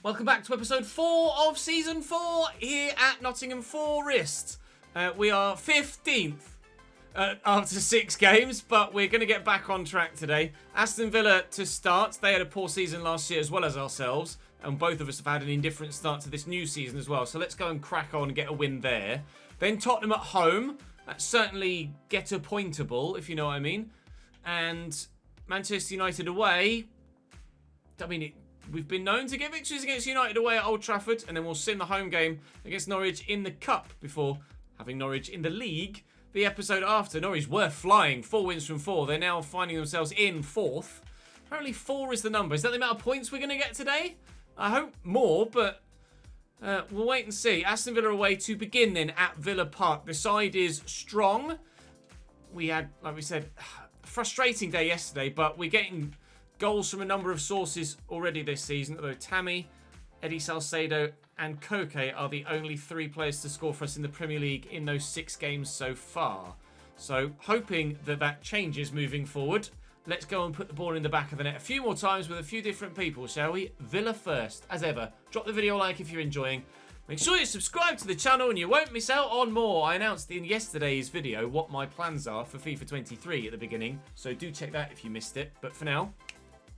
Welcome back to episode 4 of season 4 here at Nottingham Forest. We are 15th after 6 games, but we're going to get back on track today. Aston Villa to start. They had a poor season last year as well as ourselves, and both of us have had an indifferent start to this new season as well. So let's go and crack on and get a win there. Then Tottenham at home. That's certainly get-a-pointable, if you know what I mean. And Manchester United away. I mean, we've been known to get victories against United away at Old Trafford, and then we'll sin the home game against Norwich in the Cup before having Norwich in the league the episode after. Norwich were flying, 4 wins from 4. They're now finding themselves in 4th. Apparently 4 is the number. Is that the amount of points we're going to get today? I hope more, but we'll wait and see. Aston Villa away to begin then at Villa Park. The side is strong. We had, like we said, a frustrating day yesterday, but we're getting goals from a number of sources already this season, although TAMMY, Eddie Salcedo and Koke are the only 3 players to score for us in the Premier League in those 6 games so far. So hoping that that changes moving forward. Let's go and put the ball in the back of the net a few more times with a few different people, shall we? Villa first, as ever. Drop the video a like if you're enjoying. Make sure you subscribe to the channel and you won't miss out on more. I announced in yesterday's video what my plans are for FIFA 23 at the beginning, so do check that if you missed it. But for now,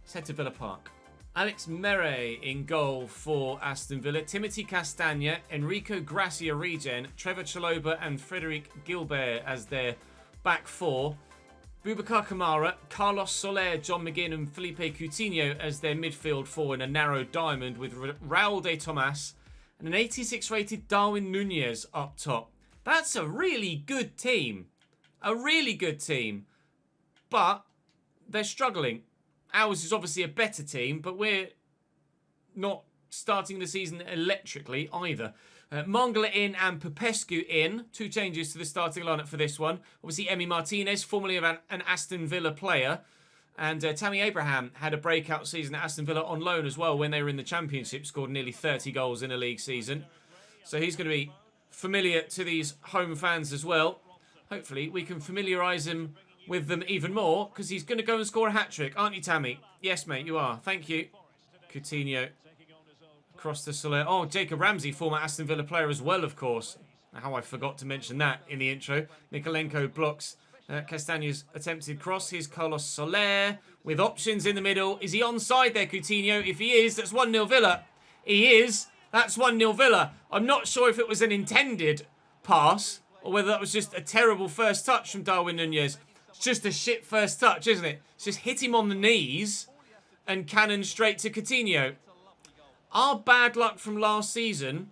let's head to Villa Park. Alex Mere in goal for Aston Villa. Timothy Castagna, Enrico Gracia Regen, Trevor Chalobah and Frederic Gilbert as their back 4. Boubacar Kamara, Carlos Soler, John McGinn and Felipe Coutinho as their midfield 4 in a narrow diamond with Raul de Tomas and an 86 rated Darwin Nunez up top. That's a really good team. A really good team. But they're struggling. Ours is obviously a better team, but we're not starting the season electrically either. Mangala in and Popescu in. 2 changes to the starting lineup for this one. Obviously, Emi Martinez, formerly of an Aston Villa player. And Tammy Abraham had a breakout season at Aston Villa on loan as well when they were in the Championship. Scored nearly 30 goals in a league season. So he's going to be familiar to these home fans as well. Hopefully, we can familiarise him with them even more, because he's going to go and score a hat-trick, aren't you, Tammy? Yes, mate, you are. Thank you. Coutinho. Across the Soler. Oh, Jacob Ramsey, former Aston Villa player as well, of course. How I forgot to mention that in the intro. Nikolenko blocks Castagna's attempted cross. Here's Carlos Soler with options in the middle. Is he onside there, Coutinho? If he is, that's 1-0 Villa. He is. That's 1-0 Villa. I'm not sure if it was an intended pass or whether that was just a terrible first touch from Darwin Nunez. It's just a shit first touch, isn't it? It's just hit him on the knees and cannon straight to Coutinho. Our bad luck from last season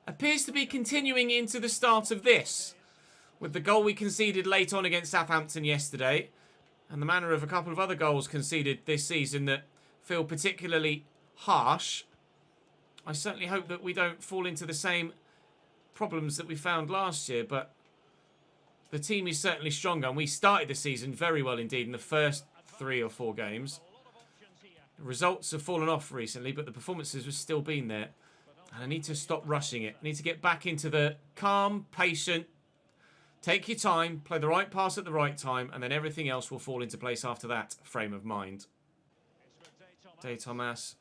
appears to be continuing into the start of this, with the goal we conceded late on against Southampton yesterday and the manner of a couple of other goals conceded this season that feel particularly harsh. I certainly hope that we don't fall into the same problems that we found last year, but the team is certainly stronger, and we started the season very well indeed in the first 3 or 4 games. The results have fallen off recently, but the performances have still been there. And I need to stop rushing it. I need to get back into the calm, patient, take your time, play the right pass at the right time, and then everything else will fall into place after that frame of mind. De Tomas.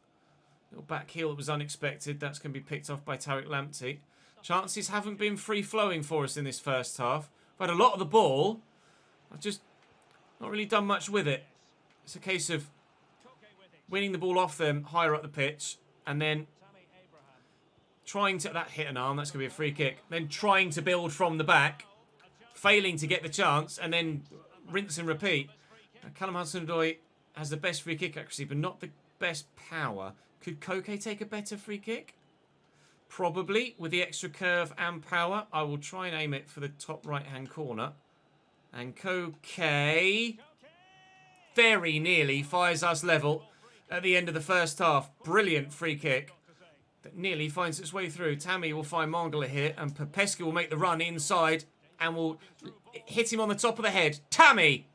Little back heel that was unexpected. That's going to be picked off by Tariq Lamptey. Chances haven't been free-flowing for us in this first half. I've had a lot of the ball. I've just not really done much with it. It's a case of winning the ball off them higher up the pitch and then trying to... That hit an arm. That's going to be a free kick. Then trying to build from the back. Failing to get the chance and then rinse and repeat. Callum Hudson-Odoi has the best free kick accuracy but not the best power. Could Koke take a better free kick? Probably, with the extra curve and power. I will try and aim it for the top right-hand corner. And Koke very nearly fires us level at the end of the first half. Brilliant free kick that nearly finds its way through. Tammy will find Mangala here, and Popescu will make the run inside and will hit him on the top of the head. Tammy!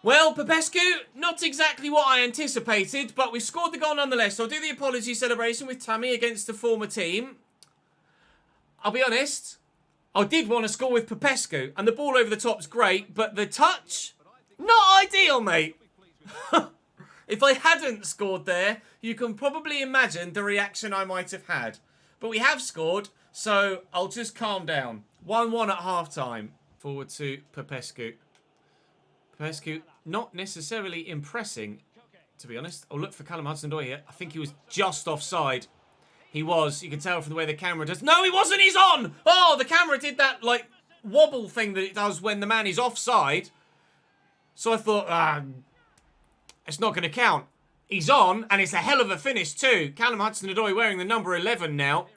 Well, Popescu, not exactly what I anticipated, but we scored the goal nonetheless. So I'll do the apology celebration with Tammy against the former team. I'll be honest, I did want to score with Popescu, and the ball over the top's great, but the touch, not ideal, mate. If I hadn't scored there, you can probably imagine the reaction I might have had. But we have scored, so I'll just calm down. 1-1 at half-time. Forward to Popescu. Popescu not necessarily impressing, to be honest. I'll look for Callum Hudson-Odoi here. I think he was just offside. He was. You can tell from the way the camera does. No, he wasn't. He's on. Oh, the camera did that, like, wobble thing that it does when the man is offside. So I thought, it's not going to count. He's on, and it's a hell of a finish too. Callum Hudson-Odoi wearing the number 11 now.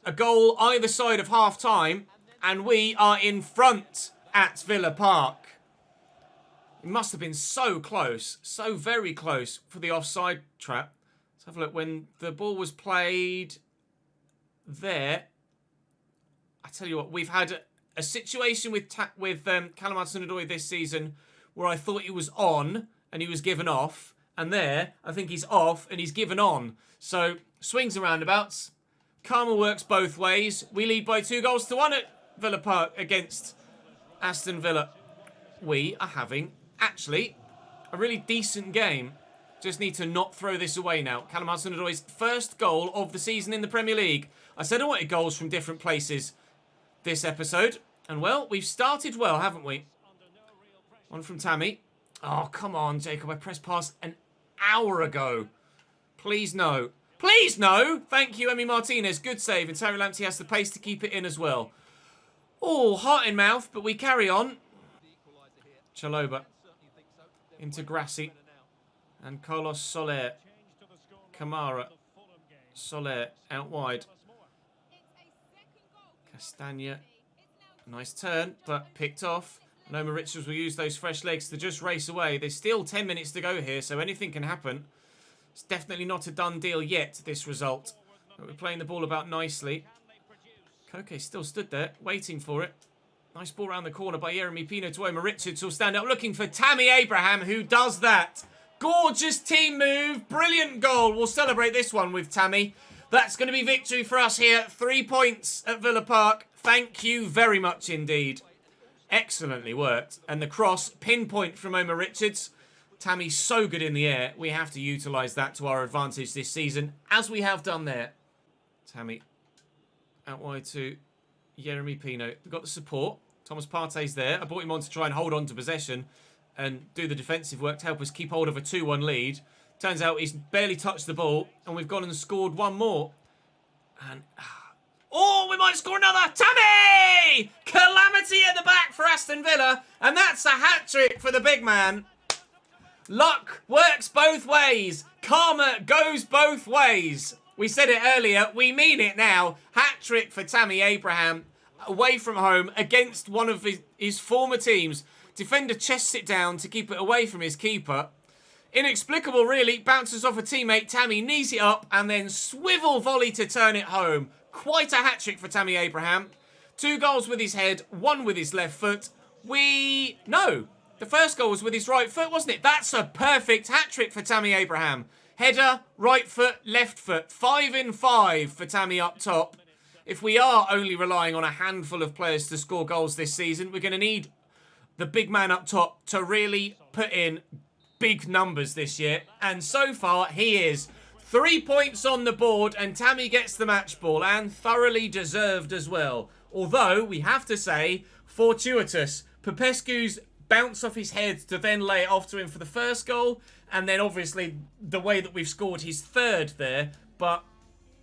A goal either side of half-time, and we are in front at Villa Park. It must have been so close, so very close for the offside trap. Let's have a look. When the ball was played there, I tell you what, we've had a situation with Callum Hudson-Odoi this season where I thought he was on and he was given off. And there, I think he's off and he's given on. So, swings and roundabouts. Karma works both ways. We lead by 2-1 at Villa Park against Aston Villa. We are having, actually, a really decent game. Just need to not throw this away now. Callum Hudson-Odoi's first goal of the season in the Premier League. I said I wanted goals from different places this episode. And, well, we've started well, haven't we? One from Tammy. Oh, come on, Jacob. I pressed past an hour ago. Please no. Please no. Thank you, Emi Martinez. Good save. And Terry Lamptey has the pace to keep it in as well. Oh, heart in mouth, but we carry on. Chalobah. Into Grassi. And Carlos Soler. Kamara. Soler out wide. Castagna. Nice turn, but picked off. Noma Richards will use those fresh legs to just race away. There's still 10 minutes to go here, so anything can happen. It's definitely not a done deal yet, this result. But we're playing the ball about nicely. Koke still stood there, waiting for it. Nice ball around the corner by Yeremy Pino to Noma Richards, who'll stand up looking for Tammy Abraham, who does that. Gorgeous team move. Brilliant goal. We'll celebrate this one with Tammy. That's going to be victory for us here. 3 points at Villa Park. Thank you very much indeed. Excellently worked. And the cross, pinpoint from Noma Richards. Tammy's so good in the air. We have to utilise that to our advantage this season, as we have done there. Tammy out wide to Yeremy Pino. We've got the support. Thomas Partey's there. I brought him on to try and hold on to possession and do the defensive work to help us keep hold of a 2-1 lead. Turns out he's barely touched the ball, and we've gone and scored one more. And... oh, we might score another. Tammy! Calamity at the back for Aston Villa. And that's a hat-trick for the big man. Luck works both ways. Karma goes both ways. We said it earlier. We mean it now. Hat-trick for Tammy Abraham. Away from home against one of his former teams. Defender chests it down to keep it away from his keeper. Inexplicable, really. Bounces off a teammate. Tammy knees it up and then swivel volley to turn it home. Quite a hat-trick for Tammy Abraham. 2 goals with his head, 1 with his left foot. No, the first goal was with his right foot, wasn't it? That's a perfect hat-trick for Tammy Abraham. Header, right foot, left foot. 5 in 5 for Tammy up top. If we are only relying on a handful of players to score goals this season, we're going to need the big man up top to really put in big numbers this year. And so far, he is. 3 points on the board, and Tammy gets the match ball, and thoroughly deserved as well. Although, we have to say, fortuitous. Popescu's bounce off his head to then lay it off to him for the first goal, and then obviously the way that we've scored his third there. But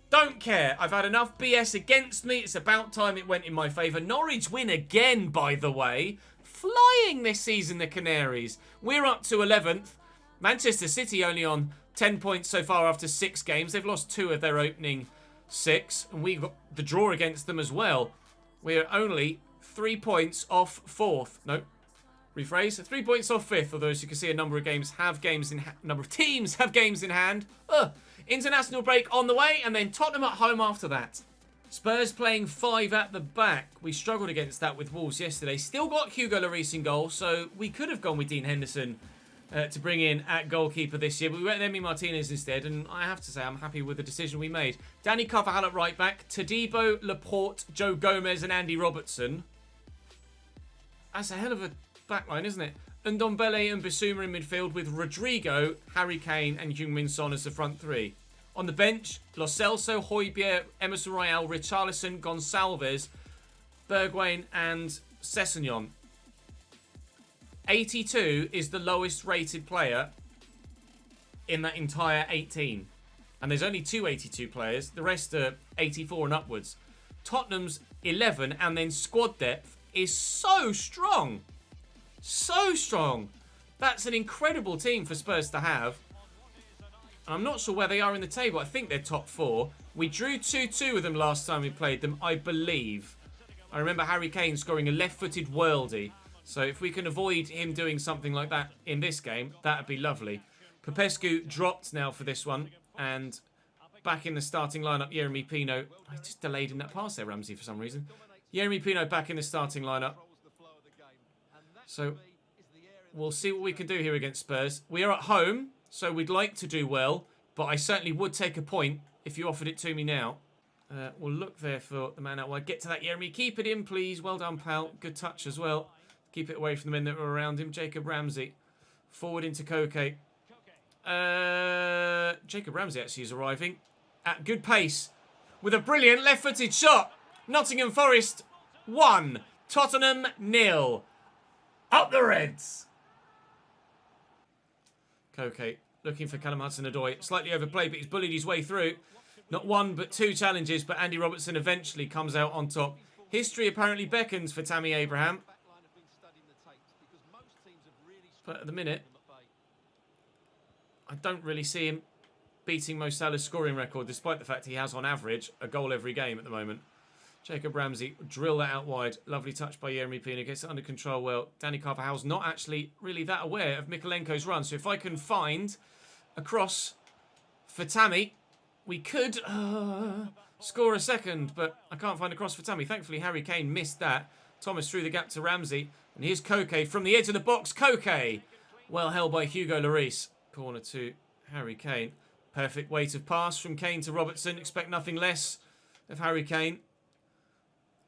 don't care. I've had enough BS against me. It's about time it went in my favour. Norwich win again, by the way. Flying this season, the Canaries. We're up to 11th. Manchester City only on 10 points so far after 6 games. They've lost 2 of their opening 6. And we got the draw against them as well. We're only 3 points off 4th. No, rephrase. 3 points off 5th. Although, as you can see, a number of teams have games in hand. International break on the way. And then Tottenham at home after that. Spurs playing 5 at the back. We struggled against that with Wolves yesterday. Still got Hugo Lloris in goal. So we could have gone with Dean Henderson to bring in at goalkeeper this year, but we went with Emi Martinez instead, and I have to say I'm happy with the decision we made. Danny Carvajal at right back, Todibo, Laporte, Joe Gomez and Andy Robertson. That's a hell of a backline, isn't it? Ndombele and Bissouma in midfield with Rodrigo, Harry Kane and Heung-min Son as the front three. On the bench, Lo Celso, Højbjerg, Emerson Royal, Richarlison, Gonçalves, Bergwijn and Sessegnon. 82 is the lowest rated player in that entire 18. And there's only two 82 players. The rest are 84 and upwards. Tottenham's 11 and then squad depth is so strong. So strong. That's an incredible team for Spurs to have. And I'm not sure where they are in the table. I think they're top 4. We drew 2-2 with them last time we played them, I believe. I remember Harry Kane scoring a left-footed worldie. So if we can avoid him doing something like that in this game, that would be lovely. Popescu dropped now for this one. And back in the starting lineup, Yeremy Pino. I just delayed in that pass there, Ramsey, for some reason. Yeremy Pino back in the starting lineup. So we'll see what we can do here against Spurs. We are at home, so we'd like to do well. But I certainly would take a point if you offered it to me now. We'll look there for the man out wide. Get to that, Yeremy. Keep it in, please. Well done, pal. Good touch as well. Keep it away from the men that were around him. Jacob Ramsey. Forward into Koke. Jacob Ramsey actually is arriving at good pace with a brilliant left-footed shot. Nottingham Forest 1, Tottenham 0. Up the Reds. Koke looking for Callum Hudson-Odoi. Slightly overplayed, but he's bullied his way through. Not one, but two challenges, but Andy Robertson eventually comes out on top. History apparently beckons for Tammy Abraham. But at the minute, I don't really see him beating Mo Salah's scoring record, despite the fact he has, on average, a goal every game at the moment. Jacob Ramsey, drill that out wide. Lovely touch by Yeremy Pino. Gets it under control well. Danny Carvajal's not actually really that aware of Mikolenko's run. So if I can find a cross for Tammy, we could score a second. But I can't find a cross for Tammy. Thankfully, Harry Kane missed that. Thomas threw the gap to Ramsey. And here's Koke from the edge of the box. Koke, well held by Hugo Lloris. Corner to Harry Kane. Perfect weight of pass from Kane to Robertson. Expect nothing less of Harry Kane.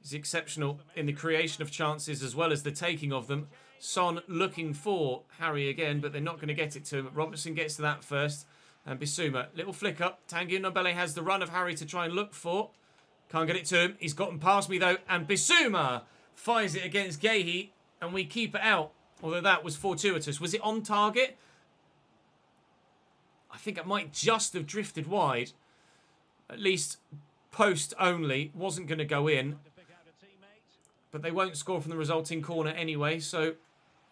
He's exceptional in the creation of chances as well as the taking of them. Son looking for Harry again, but they're not going to get it to him. Robertson gets to that first. And Bissouma, little flick up. Tanguy Ndombele has the run of Harry to try and look for. Can't get it to him. He's gotten past me though. And Bissouma fires it against Gehi. And we keep it out. Although that was fortuitous. Was it on target? I think it might just have drifted wide. At least post only. Wasn't going to go in. But they won't score from the resulting corner anyway. So,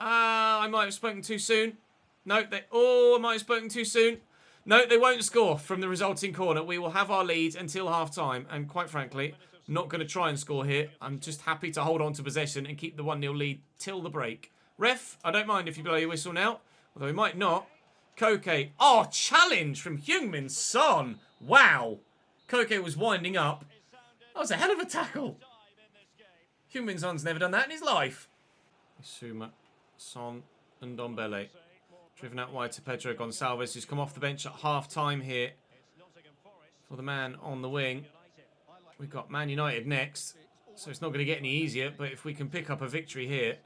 I might have spoken too soon. No, I might have spoken too soon. No, they won't score from the resulting corner. We will have our lead until half-time. And quite frankly, not going to try and score here. I'm just happy to hold on to possession and keep the 1-0 lead till the break. Ref, I don't mind if you blow your whistle now. Although he might not. Koke. Oh, challenge from Heung-min Son. Wow. Koke was winding up. That was a hell of a tackle. Heung-min Son's never done that in his life. Bissouma, Son and Ndombele. Driven out wide to Pedro Gonçalves, who's come off the bench at half-time here. For the man on the wing. We've got Man United next. So it's not going to get any easier. But if we can pick up a victory here,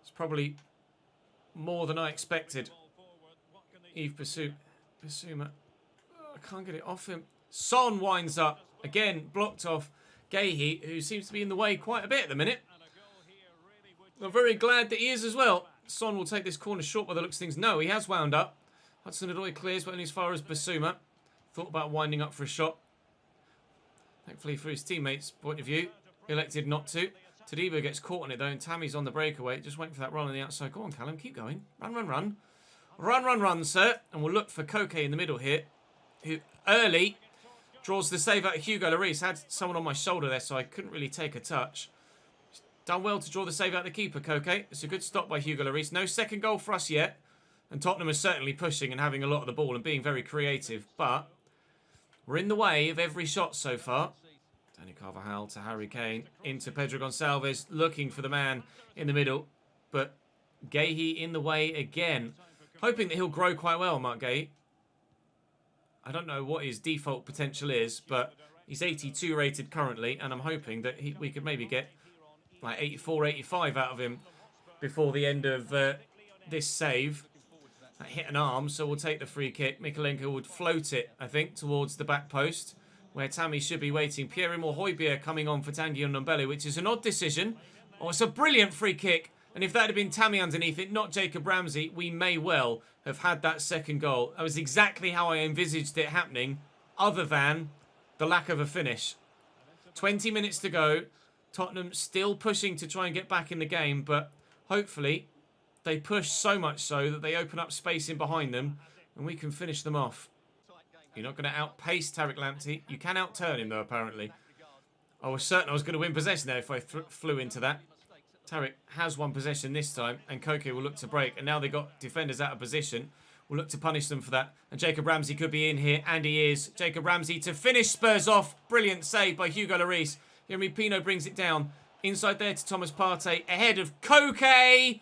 it's probably more than I expected. Yves Bissouma. Oh, I can't get it off him. Son winds up. Again, blocked off Gehi, who seems to be in the way quite a bit at the minute. I'm very glad that he is as well. Son will take this corner short by the looks of things. No, he has wound up. Hudson-Odoi clears, but only as far as Bissouma. Thought about winding up for a shot. Thankfully, for his teammates' point of view, elected not to. Todibo gets caught on it though, and Tammy's on the breakaway. Just waiting for that run on the outside. Go on, Callum, keep going. Run, run, run. Run, run, run, sir. And we'll look for Koke in the middle here, who early draws the save out of Hugo Lloris. Had someone on my shoulder there, so I couldn't really take a touch. Done well to draw the save out of the keeper, Koke. It's a good stop by Hugo Lloris. No second goal for us yet. And Tottenham is certainly pushing and having a lot of the ball and being very creative. But we're in the way of every shot so far. Danny Carvajal to Harry Kane. Into Pedro Gonçalves. Looking for the man in the middle. But Gehi in the way again. Hoping that he'll grow quite well, Mark Gehi. I don't know what his default potential is, but he's 82 rated currently, and I'm hoping that we could maybe get like 84, 85 out of him before the end of this save. That hit an arm, so we'll take the free kick. Mikolenko would float it, I think, towards the back post, where Tammy should be waiting. Pierre-Emile Højbjerg coming on for Tanguy Ndombele, which is an odd decision. Oh, it's a brilliant free kick. And if that had been Tammy underneath it, not Jacob Ramsey, we may well have had that second goal. That was exactly how I envisaged it happening, other than the lack of a finish. 20 minutes to go. Tottenham still pushing to try and get back in the game, but hopefully they push so much so that they open up space in behind them and we can finish them off. You're not going to outpace Tariq Lamptey. You can outturn him, though, apparently. I was certain I was going to win possession there if I flew into that. Tariq has won possession this time, and Koke will look to break. And now they've got defenders out of position. We'll look to punish them for that. And Jacob Ramsey could be in here, and he is. Jacob Ramsey to finish Spurs off. Brilliant save by Hugo Lloris. Yeremy Pino brings it down. Inside there to Thomas Partey, ahead of Koke.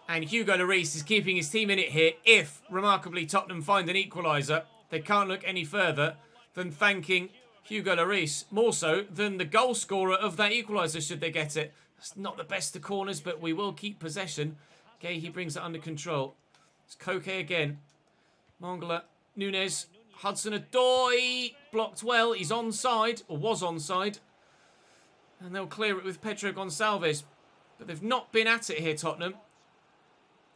And Hugo Lloris is keeping his team in it here. If, remarkably, Tottenham find an equaliser, they can't look any further than thanking Hugo Lloris. More so than the goal scorer of that equaliser, should they get it. It's not the best of corners, but we will keep possession. Gay, he brings it under control. It's Koke again. Mangala, Nunes, Hudson-Odoi. Blocked well. He's onside, or was onside. And they'll clear it with Pedro Gonçalves. But they've not been at it here, Tottenham.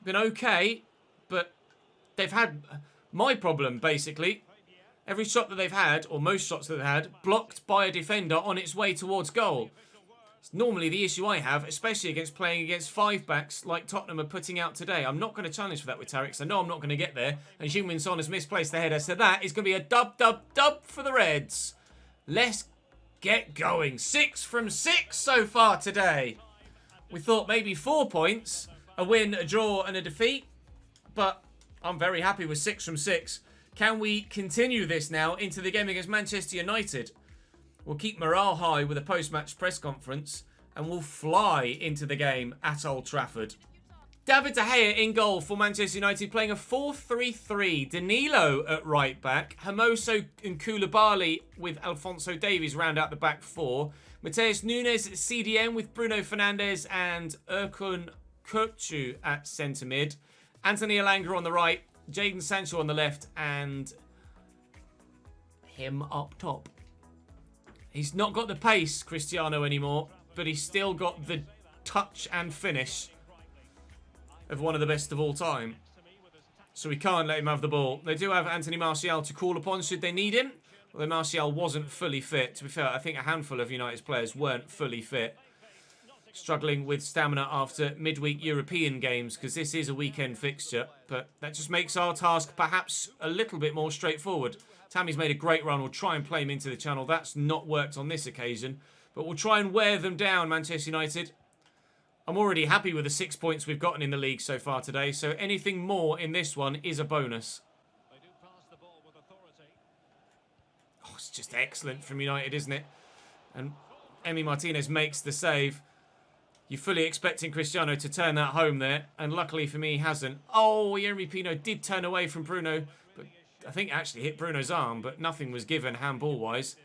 Been okay, but they've had my problem, basically. Every shot that they've had, or most shots that they've had, blocked by a defender on its way towards goal. It's normally the issue I have, especially against playing against five-backs like Tottenham are putting out today. I'm not going to challenge for that with Tariq, so I know I'm not going to get there. And Heung-min Son has misplaced the header, so that is going to be a dub for the Reds. Let's get going. 6 from 6 so far today. We thought maybe 4 points, a win, a draw, and a defeat. But I'm very happy with 6 from 6. Can we continue this now into the game against Manchester United? We'll keep morale high with a post-match press conference, and we'll fly into the game at Old Trafford. David De Gea in goal for Manchester United, playing a 4-3-3. Danilo at right back. Hermoso and Koulibaly with Alphonso Davies round out the back four. Mateus Nunes at CDM with Bruno Fernandes and Erkun Kukçu at centre mid. Anthony Elanga on the right. Jadon Sancho on the left, and him up top. He's not got the pace, Cristiano, anymore, but he's still got the touch and finish of one of the best of all time. So we can't let him have the ball. They do have Anthony Martial to call upon should they need him, although Martial wasn't fully fit. To be fair, I think a handful of United's players weren't fully fit. Struggling with stamina after midweek European games, because this is a weekend fixture, but that just makes our task perhaps a little bit more straightforward. Tammy's made a great run. We'll try and play him into the channel. That's not worked on this occasion, but we'll try and wear them down, Manchester United. I'm already happy with the 6 points we've gotten in the league so far today, so anything more in this one is a bonus. Oh, it's just excellent from United, isn't it? And Emi Martinez makes the save. You're fully expecting Cristiano to turn that home there, and luckily for me, he hasn't. Oh, Yeremy Pino did turn away from Bruno, but I think actually hit Bruno's arm, but nothing was given handball-wise.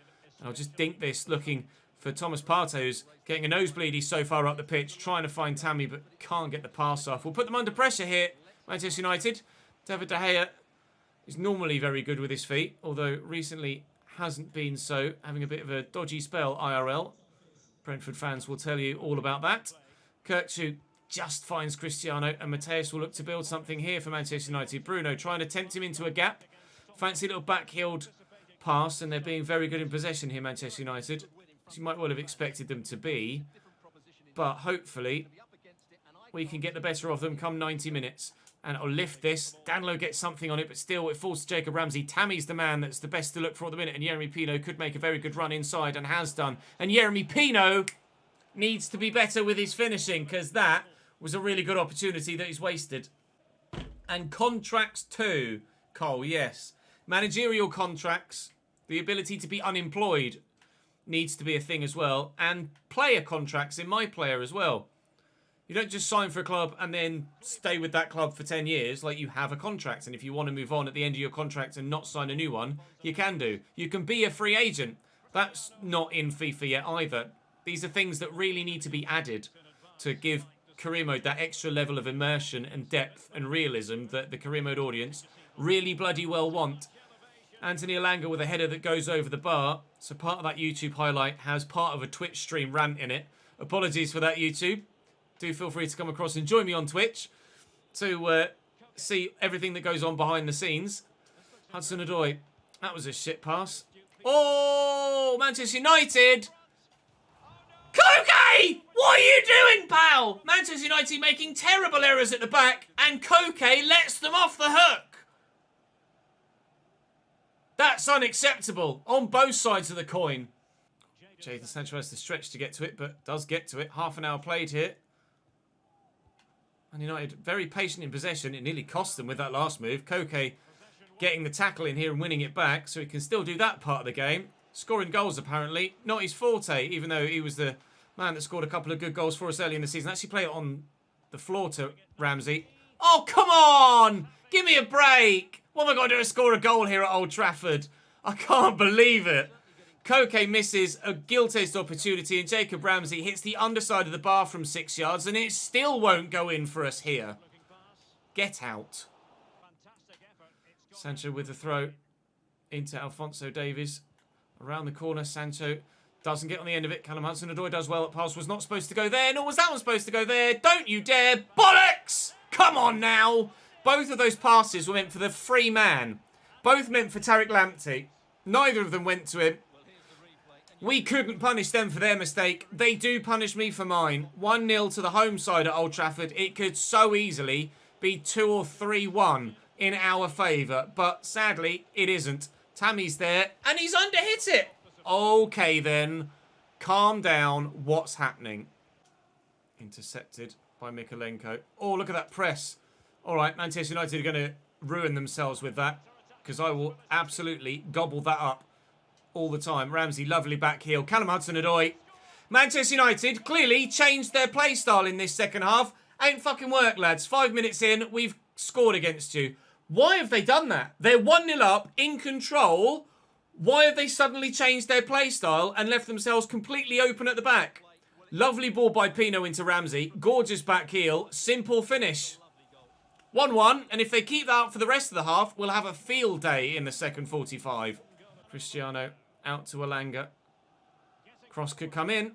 I'll just dink this, looking for Thomas Partey, who's getting a nosebleed. He's so far up the pitch, trying to find Tammy, but can't get the pass off. We'll put them under pressure here, Manchester United. David De Gea is normally very good with his feet, although recently hasn't been so, having a bit of a dodgy spell, IRL. Brentford fans will tell you all about that. Kukçu just finds Cristiano, and Mateus will look to build something here for Manchester United. Bruno trying to tempt him into a gap. Fancy little back-heeled pass, and they're being very good in possession here, Manchester United, as you might well have expected them to be. But hopefully we can get the better of them come 90 minutes. And I'll lift this. Danilo gets something on it, but still it falls to Jacob Ramsey. Tammy's the man that's the best to look for at the minute, and Yeremy Pino could make a very good run inside and has done. And Yeremy Pino needs to be better with his finishing, because that was a really good opportunity that he's wasted. And contracts too, Cole, yes. Managerial contracts, the ability to be unemployed needs to be a thing as well. And player contracts in my player as well. You don't just sign for a club and then stay with that club for 10 years. Like, you have a contract. And if you want to move on at the end of your contract and not sign a new one, you can do. You can be a free agent. That's not in FIFA yet either. These are things that really need to be added to give career mode that extra level of immersion and depth and realism that the career mode audience really bloody well want. Anthony Elanga with a header that goes over the bar. So part of that YouTube highlight has part of a Twitch stream rant in it. Apologies for that, YouTube. Do feel free to come across and join me on Twitch to see everything that goes on behind the scenes. Hudson-Odoi. That was a shit pass. Oh, Manchester United. Koke! What are you doing, pal? Manchester United making terrible errors at the back, and Koke lets them off the hook. That's unacceptable on both sides of the coin. Jadon Sancho has to stretch to get to it, but does get to it. Half an hour played here. And United very patient in possession. It nearly cost them with that last move. Koke getting the tackle in here and winning it back, so he can still do that part of the game. Scoring goals, apparently. Not his forte, even though he was the man that scored a couple of good goals for us early in the season. Actually played it on the floor to Ramsey. Oh, come on! Give me a break! What have I got to do to score a goal here at Old Trafford? I can't believe it. Koke misses a gilt-edged opportunity and Jacob Ramsey hits the underside of the bar from 6 yards and it still won't go in for us here. Get out. Sancho with the throw into Alphonso Davies. Around the corner, Sancho doesn't get on the end of it. Callum Hudson-Odoi does well. That pass was not supposed to go there, nor was that one supposed to go there. Don't you dare. Bollocks! Come on now. Both of those passes were meant for the free man. Both meant for Tariq Lamptey. Neither of them went to him. We couldn't punish them for their mistake. They do punish me for mine. 1-0 to the home side at Old Trafford. It could so easily be 2 or 3-1 in our favour. But sadly, it isn't. Tammy's there and he's underhit it. Okay then. Calm down. What's happening? Intercepted by Mykolenko. Oh, look at that press. All right, Manchester United are going to ruin themselves with that because I will absolutely gobble that up all the time. Ramsey, lovely back heel. Callum Hudson-Odoi. Manchester United clearly changed their play style in this second half. Ain't fucking work, lads. 5 minutes in, we've scored against you. Why have they done that? They're 1-0 up, in control. Why have they suddenly changed their play style and left themselves completely open at the back? Lovely ball by Pino into Ramsey. Gorgeous back heel. Simple finish. 1-1, and if they keep that up for the rest of the half, we'll have a field day in the second 45. Cristiano out to Elanga. Cross could come in.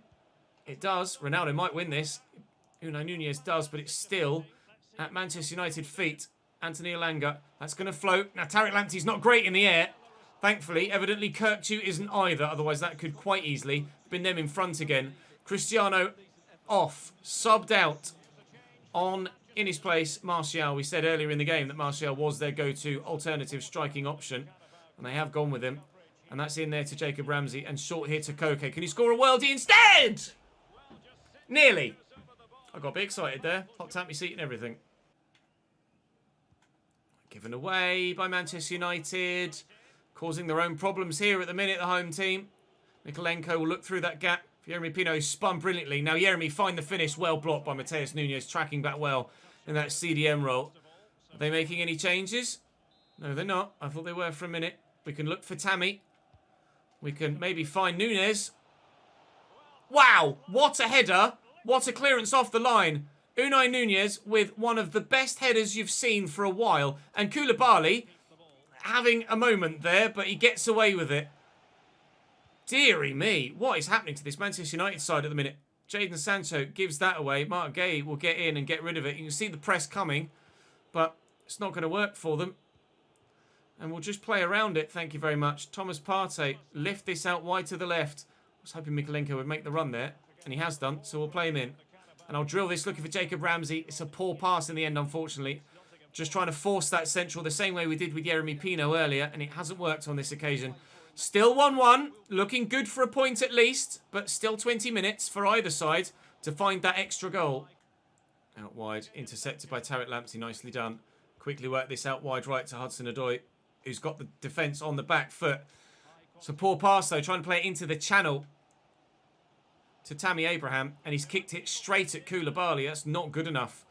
It does. Ronaldo might win this. Unai Nunez does, but it's still at Manchester United feet. Anthony Elanga. That's going to float. Now, Tariq Lamptey's not great in the air. Thankfully, evidently Kirkju isn't either. Otherwise, that could quite easily been them in front again. Cristiano off. Subbed out. On in his place, Martial. We said earlier in the game that Martial was their go-to alternative striking option. And they have gone with him. And that's in there to Jacob Ramsey. And short here to Koke. Can he score a worldie instead? Nearly. I got a bit excited there. Hot tap me seat and everything. Given away by Manchester United. Causing their own problems here at the minute, the home team. Mykolenko will look through that gap. Yeremy Pino spun brilliantly. Now Yeremy find the finish. Well blocked by Mateus Nunes. Tracking back well in that CDM role. Are they making any changes? No, they're not. I thought they were for a minute. We can look for Tammy. We can maybe find Nunes. Wow, what a header. What a clearance off the line. Unai Nunez with one of the best headers you've seen for a while. And Koulibaly having a moment there, but he gets away with it. Deary me, what is happening to this Manchester United side at the minute? Jadon Sancho gives that away. Mark Gay will get in and get rid of it. You can see the press coming, but it's not going to work for them. And we'll just play around it. Thank you very much. Thomas Partey, lift this out wide to the left. I was hoping Mykolenko would make the run there, and he has done, so we'll play him in. And I'll drill this looking for Jacob Ramsey. It's a poor pass in the end, unfortunately. Just trying to force that central the same way we did with Yeremy Pino earlier, and it hasn't worked on this occasion. Still 1-1. Looking good for a point at least, but still 20 minutes for either side to find that extra goal. Out wide, intercepted by Tariq Lamptey. Nicely done. Quickly work this out wide right to Hudson-Odoi, who's got the defence on the back foot. It's a poor pass, though, trying to play it into the channel to Tammy Abraham, and he's kicked it straight at Koulibaly. That's not good enough.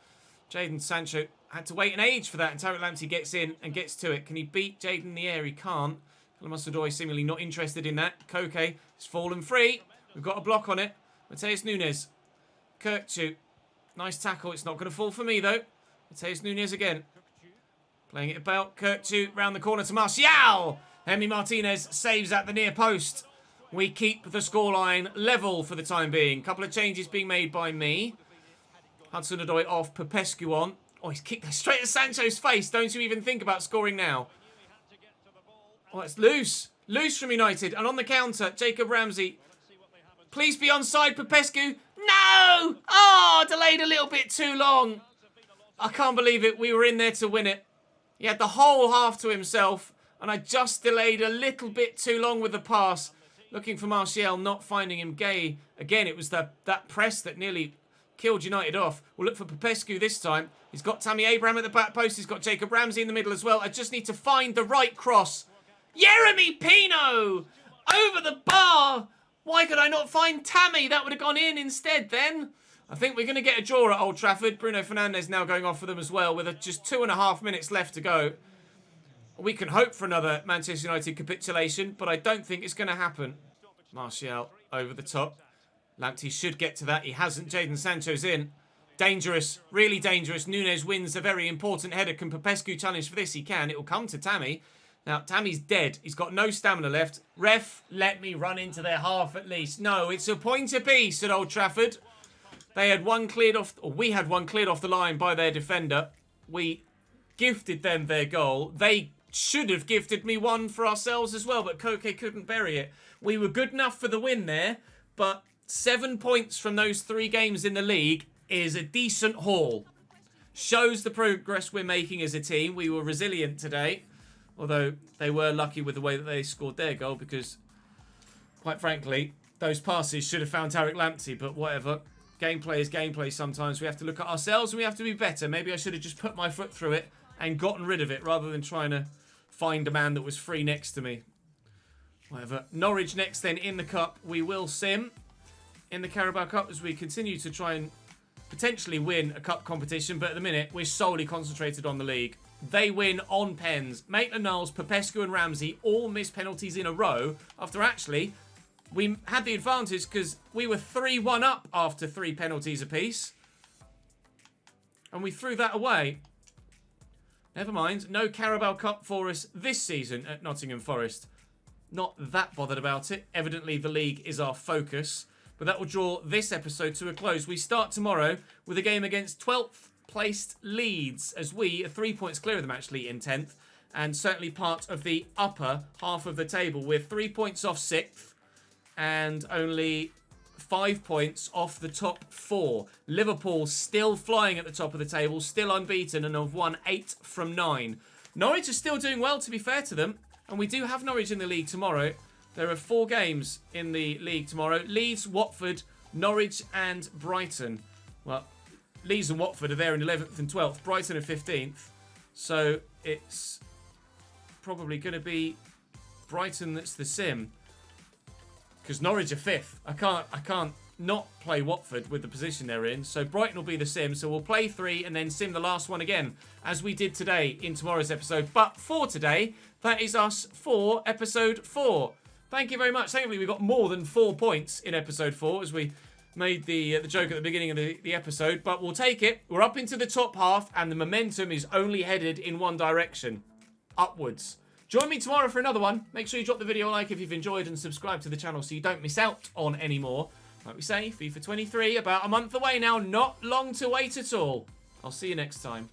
Jadon Sancho had to wait an age for that, and Tariq Lamptey gets in and gets to it. Can he beat Jadon in the air? He can't. Hudson-Odoi seemingly not interested in that. Koke has fallen free. We've got a block on it. Mateus Nunes. Kirkju. Nice tackle. It's not going to fall for me, though. Mateus Nunes again. Playing it about. Kirkju round the corner to Martial. Hemi Martinez saves at the near post. We keep the scoreline level for the time being. Couple of changes being made by me. Hudson-Odoi off, Popescu on. Oh, he's kicked that straight at Sancho's face. Don't you even think about scoring now. Oh, it's loose. Loose from United. And on the counter, Jacob Ramsey. Please be onside, Popescu. No! Oh, delayed a little bit too long. I can't believe it. We were in there to win it. He had the whole half to himself. And I just delayed a little bit too long with the pass. Looking for Martial, not finding him. Gay. Again, it was that press that nearly killed United off. We'll look for Popescu this time. He's got Tammy Abraham at the back post. He's got Jacob Ramsey in the middle as well. I just need to find the right cross. Jeremy Pino! Over the bar! Why could I not find Tammy? That would have gone in instead then. I think we're going to get a draw at Old Trafford. Bruno Fernandes now going off for them as well with just 2.5 minutes left to go. We can hope for another Manchester United capitulation, but I don't think it's going to happen. Martial over the top. Lamptey should get to that. He hasn't. Jadon Sancho's in. Dangerous. Really dangerous. Nunes wins a very important header. Can Popescu challenge for this? He can. It will come to Tammy. Now, Tammy's dead. He's got no stamina left. Ref, let me run into their half at least. No, it's a point apiece at Old Trafford. They had one cleared off, or we had one cleared off the line by their defender. We gifted them their goal. They should have gifted me one for ourselves as well, but Koke couldn't bury it. We were good enough for the win there, but 7 points from those 3 games in the league is a decent haul. Shows the progress we're making as a team. We were resilient today, although they were lucky with the way that they scored their goal because, quite frankly, those passes should have found Tariq Lamptey, but whatever. Gameplay is gameplay sometimes. We have to look at ourselves and we have to be better. Maybe I should have just put my foot through it and gotten rid of it rather than trying to find a man that was free next to me. Whatever. Norwich next then in the cup. We will sim in the Carabao Cup as we continue to try and potentially win a cup competition, but at the minute we're solely concentrated on the league. They win on pens. Maitland-Niles, Popescu and Ramsey all miss penalties in a row after actually we had the advantage because we were 3-1 up after 3 penalties apiece. And we threw that away. Never mind. No Carabao Cup for us this season at Nottingham Forest. Not that bothered about it. Evidently the league is our focus. But that will draw this episode to a close. We start tomorrow with a game against 12th placed Leeds, as we are 3 points clear of them actually in 10th. And certainly part of the upper half of the table. We're 3 points off 6th. And only 5 points off the top 4. Liverpool still flying at the top of the table, still unbeaten and have won 8 from 9. Norwich are still doing well, to be fair to them. And we do have Norwich in the league tomorrow. There are 4 games in the league tomorrow. Leeds, Watford, Norwich and Brighton. Well, Leeds and Watford are there in 11th and 12th. Brighton are 15th. So it's probably going to be Brighton that's the sim. Because Norwich are 5th. I can't not play Watford with the position they're in. So Brighton will be the sim. So we'll play 3 and then sim the last one again, as we did today in tomorrow's episode. But for today, that is us for episode 4. Thank you very much. Thankfully, we got more than 4 points in episode 4 as we made the joke at the beginning of the episode. But we'll take it. We're up into the top half and the momentum is only headed in one direction. Upwards. Join me tomorrow for another one. Make sure you drop the video a like if you've enjoyed and subscribe to the channel so you don't miss out on any more. Like we say, FIFA 23, about a month away now. Not long to wait at all. I'll see you next time.